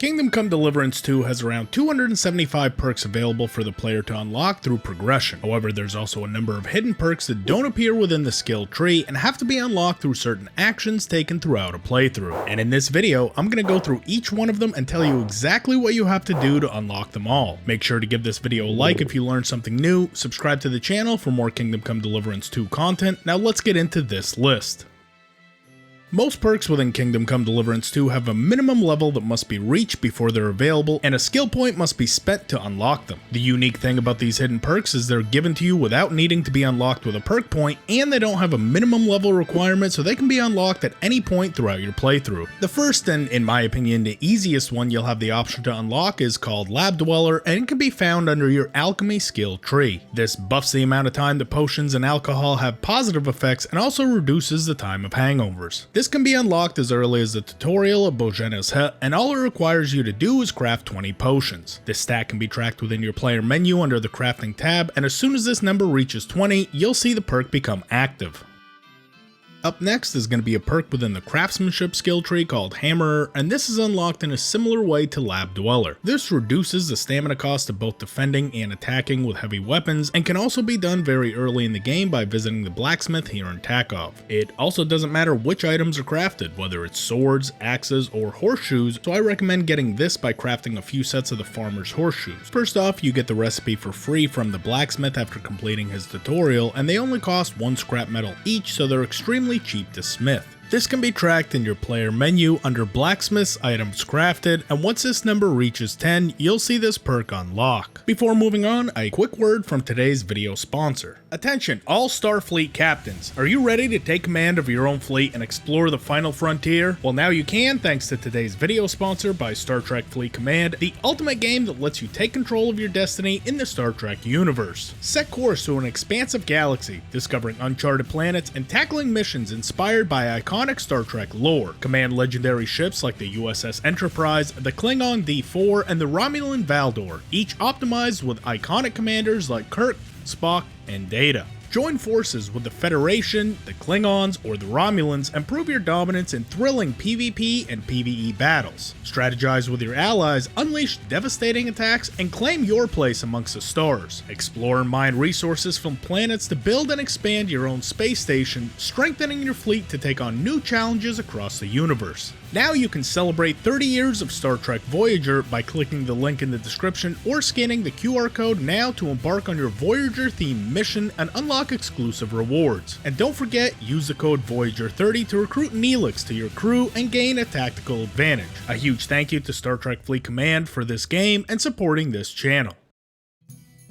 Kingdom Come Deliverance 2 has around 275 perks available for the player to unlock through progression. However, there's also a number of hidden perks that don't appear within the skill tree and have to be unlocked through certain actions taken throughout a playthrough. And in this video, I'm going to go through each one of them and tell you exactly what you have to do to unlock them all. Make sure to give this video a like if you learned something new, subscribe to the channel for more Kingdom Come Deliverance 2 content. Now let's get into this list. Most perks within Kingdom Come Deliverance 2 have a minimum level that must be reached before they're available, and a skill point must be spent to unlock them. The unique thing about these hidden perks is they're given to you without needing to be unlocked with a perk point, and they don't have a minimum level requirement, so they can be unlocked at any point throughout your playthrough. The first, and in my opinion the easiest one you'll have the option to unlock, is called Lab Dweller, and it can be found under your Alchemy skill tree. This buffs the amount of time that potions and alcohol have positive effects and also reduces the time of hangovers. This can be unlocked as early as the tutorial of Voyager's hut, and all it requires you to do is craft 20 potions. This stat can be tracked within your player menu under the crafting tab, and as soon as this number reaches 20, you'll see the perk become active. Up next is going to be a perk within the Craftsmanship skill tree called Hammerer, and this is unlocked in a similar way to Lab Dweller. This reduces the stamina cost of both defending and attacking with heavy weapons, and can also be done very early in the game by visiting the blacksmith here in Tarkov. It also doesn't matter which items are crafted, whether it's swords, axes, or horseshoes, so I recommend getting this by crafting a few sets of the farmer's horseshoes. First off, you get the recipe for free from the blacksmith after completing his tutorial, and they only cost 1 scrap metal each, so they're extremely cheap to smith. This can be tracked in your player menu under Blacksmith's Items Crafted, and once this number reaches 10, you'll see this perk unlock. Before moving on, a quick word from today's video sponsor. Attention, all Starfleet captains. Are you ready to take command of your own fleet and explore the final frontier? Well, now you can, thanks to today's video sponsor by Star Trek Fleet Command, the ultimate game that lets you take control of your destiny in the Star Trek universe. Set course through an expansive galaxy, discovering uncharted planets and tackling missions inspired by iconic Star Trek lore. Command legendary ships like the USS Enterprise, the Klingon D4, and the Romulan Valdor, each optimized with iconic commanders like Kirk, Spock, and Data. Join forces with the Federation, the Klingons, or the Romulans and prove your dominance in thrilling PvP and PvE battles. Strategize with your allies, unleash devastating attacks, and claim your place amongst the stars. Explore and mine resources from planets to build and expand your own space station, strengthening your fleet to take on new challenges across the universe. Now you can celebrate 30 years of Star Trek Voyager by clicking the link in the description or scanning the QR code now to embark on your Voyager-themed mission and unlock exclusive rewards. And don't forget, use the code Voyager30 to recruit Neelix to your crew and gain a tactical advantage. A huge thank you to Star Trek Fleet Command for this game and supporting this channel.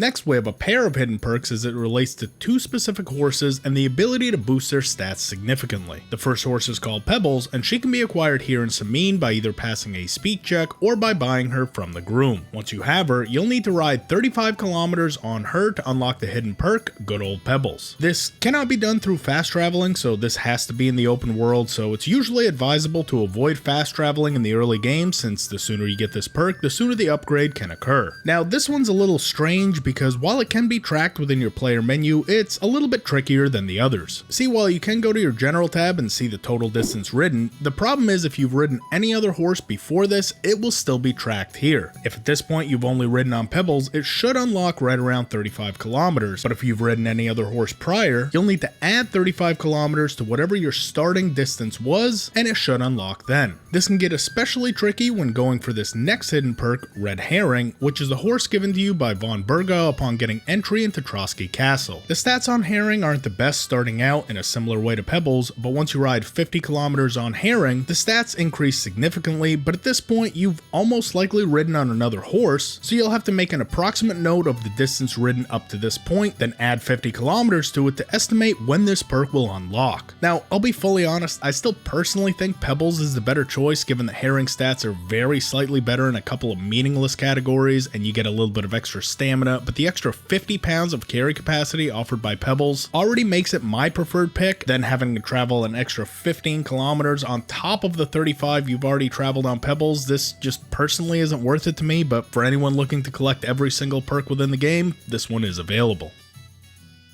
Next, we have a pair of hidden perks as it relates to 2 specific horses and the ability to boost their stats significantly. The first horse is called Pebbles, and she can be acquired here in Sameen by either passing a speed check or by buying her from the groom. Once you have her, you'll need to ride 35 kilometers on her to unlock the hidden perk, Good Old Pebbles. This cannot be done through fast traveling, so this has to be in the open world, so it's usually advisable to avoid fast traveling in the early game, since the sooner you get this perk, the sooner the upgrade can occur. Now, this one's a little strange because while it can be tracked within your player menu, it's a little bit trickier than the others. See, while you can go to your general tab and see the total distance ridden, the problem is if you've ridden any other horse before this, it will still be tracked here. If at this point you've only ridden on Pebbles, it should unlock right around 35 kilometers, but if you've ridden any other horse prior, you'll need to add 35 kilometers to whatever your starting distance was, and it should unlock then. This can get especially tricky when going for this next hidden perk, Red Herring, which is the horse given to you by Von Berga upon getting entry into Trotsky Castle. The stats on Herring aren't the best starting out in a similar way to Pebbles, but once you ride 50 kilometers on Herring, the stats increase significantly, but at this point you've almost likely ridden on another horse, so you'll have to make an approximate note of the distance ridden up to this point, then add 50 kilometers to it to estimate when this perk will unlock. Now, I'll be fully honest, I still personally think Pebbles is the better choice given that Herring stats are very slightly better in a couple of meaningless categories and you get a little bit of extra stamina, but the extra 50 pounds of carry capacity offered by Pebbles already makes it my preferred pick, then having to travel an extra 15 kilometers on top of the 35 you've already traveled on Pebbles. This just personally isn't worth it to me, but for anyone looking to collect every single perk within the game, this one is available.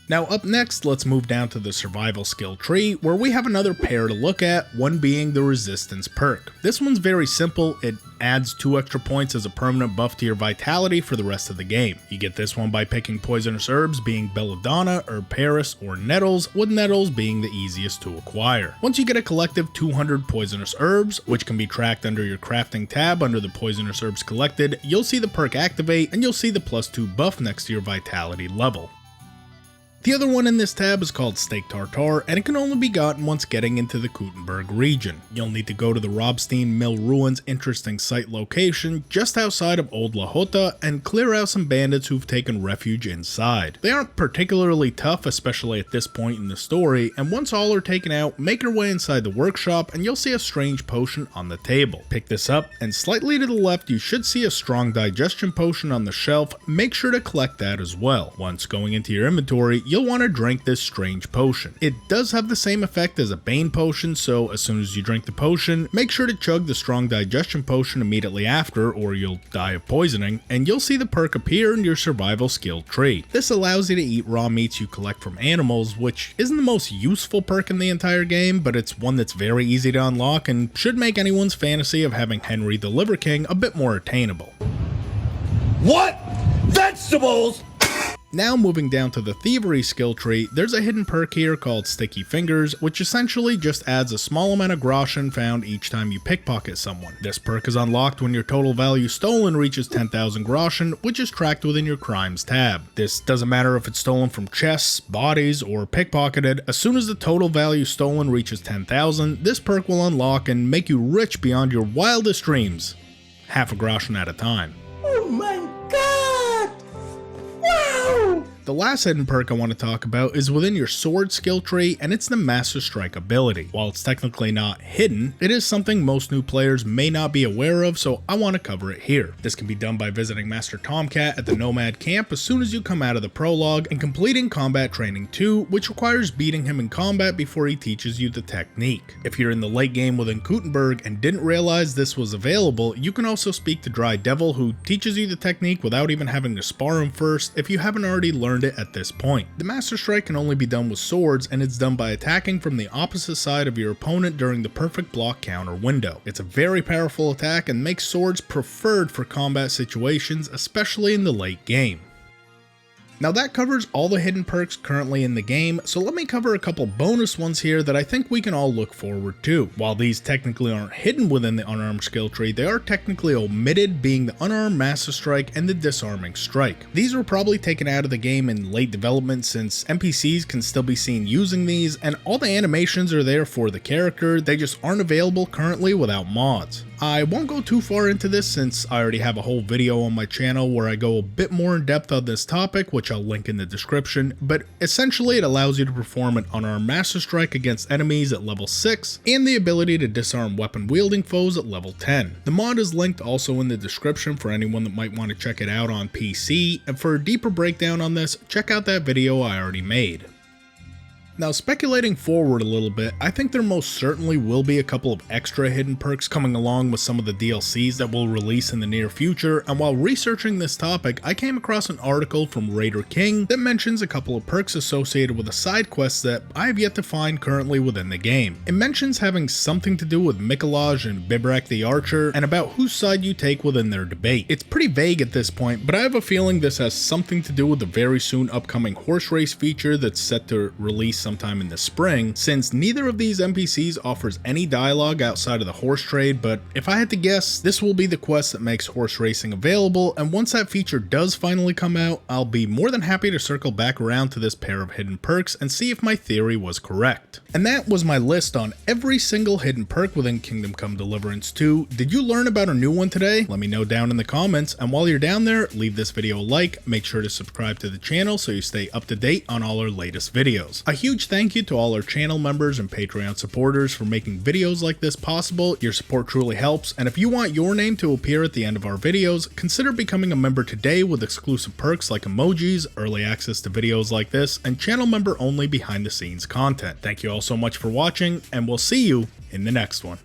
Now up next, let's move down to the survival skill tree, where we have another pair to look at, one being the resistance perk. This one's very simple. It adds 2 extra points as a permanent buff to your vitality for the rest of the game. You get this one by picking poisonous herbs being belladonna, herb paris, or nettles, with nettles being the easiest to acquire. Once you get a collective 200 poisonous herbs, which can be tracked under your crafting tab under the poisonous herbs collected, you'll see the perk activate and you'll see the +2 buff next to your vitality level. The other one in this tab is called Steak Tartare, and it can only be gotten once getting into the Kuttenberg region. You'll need to go to the Robstein Mill Ruins interesting site location just outside of Old Lahota and clear out some bandits who've taken refuge inside. They aren't particularly tough, especially at this point in the story, and once all are taken out, make your way inside the workshop and you'll see a strange potion on the table. Pick this up, and slightly to the left you should see a strong digestion potion on the shelf. Make sure to collect that as well. Once going into your inventory, you'll want to drink this strange potion. It does have the same effect as a Bane potion, so as soon as you drink the potion, make sure to chug the strong digestion potion immediately after or you'll die of poisoning, and you'll see the perk appear in your survival skill tree. This allows you to eat raw meats you collect from animals, which isn't the most useful perk in the entire game, but it's one that's very easy to unlock and should make anyone's fantasy of having Henry the Liver King a bit more attainable. What? Vegetables? Now moving down to the Thievery skill tree, there's a hidden perk here called Sticky Fingers, which essentially just adds a small amount of groschen found each time you pickpocket someone. This perk is unlocked when your total value stolen reaches 10,000 groschen, which is tracked within your crimes tab. This doesn't matter if it's stolen from chests, bodies, or pickpocketed. As soon as the total value stolen reaches 10,000, this perk will unlock and make you rich beyond your wildest dreams. Half a groschen at a time. Oh my god! Wow! The last hidden perk I want to talk about is within your sword skill tree, and it's the Master Strike ability. While it's technically not hidden, it is something most new players may not be aware of, so I want to cover it here. This can be done by visiting Master Tomcat at the Nomad camp as soon as you come out of the prologue and completing Combat Training 2, which requires beating him in combat before he teaches you the technique. If you're in the late game within Kuttenberg and didn't realize this was available, you can also speak to Dry Devil, who teaches you the technique without even having to spar him first if you haven't already learned it at this point. The Master Strike can only be done with swords, and it's done by attacking from the opposite side of your opponent during the perfect block counter window. It's a very powerful attack and makes swords preferred for combat situations, especially in the late game. Now that covers all the hidden perks currently in the game, so let me cover a couple bonus ones here that I think we can all look forward to. While these technically aren't hidden within the unarmed skill tree, they are technically omitted, being the unarmed Master Strike and the disarming strike. These were probably taken out of the game in late development since NPCs can still be seen using these, and all the animations are there for the character, they just aren't available currently without mods. I won't go too far into this since I already have a whole video on my channel where I go a bit more in depth on this topic, which I'll link in the description, but essentially it allows you to perform an unarmed Master Strike against enemies at level 6 and the ability to disarm weapon wielding foes at level 10. The mod is linked also in the description for anyone that might want to check it out on PC, and for a deeper breakdown on this, check out that video I already made. Now speculating forward a little bit, I think there most certainly will be a couple of extra hidden perks coming along with some of the DLCs that will release in the near future, and while researching this topic, I came across an article from Raider King that mentions a couple of perks associated with a side quest that I have yet to find currently within the game. It mentions having something to do with Mikolaj and Bibrak the Archer, and about whose side you take within their debate. It's pretty vague at this point, but I have a feeling this has something to do with the very soon upcoming horse race feature that's set to release sometime in the spring, since neither of these NPCs offers any dialogue outside of the horse trade, but if I had to guess, this will be the quest that makes horse racing available, and once that feature does finally come out, I'll be more than happy to circle back around to this pair of hidden perks and see if my theory was correct. And that was my list on every single hidden perk within Kingdom Come Deliverance 2. Did you learn about a new one today? Let me know down in the comments, and while you're down there, leave this video a like, make sure to subscribe to the channel so you stay up to date on all our latest videos. A huge thank you to all our channel members and Patreon supporters for making videos like this possible. Your support truly helps, and if you want your name to appear at the end of our videos, consider becoming a member today with exclusive perks like emojis, early access to videos like this, and channel member only behind the scenes content. Thank you all so much for watching, and we'll see you in the next one.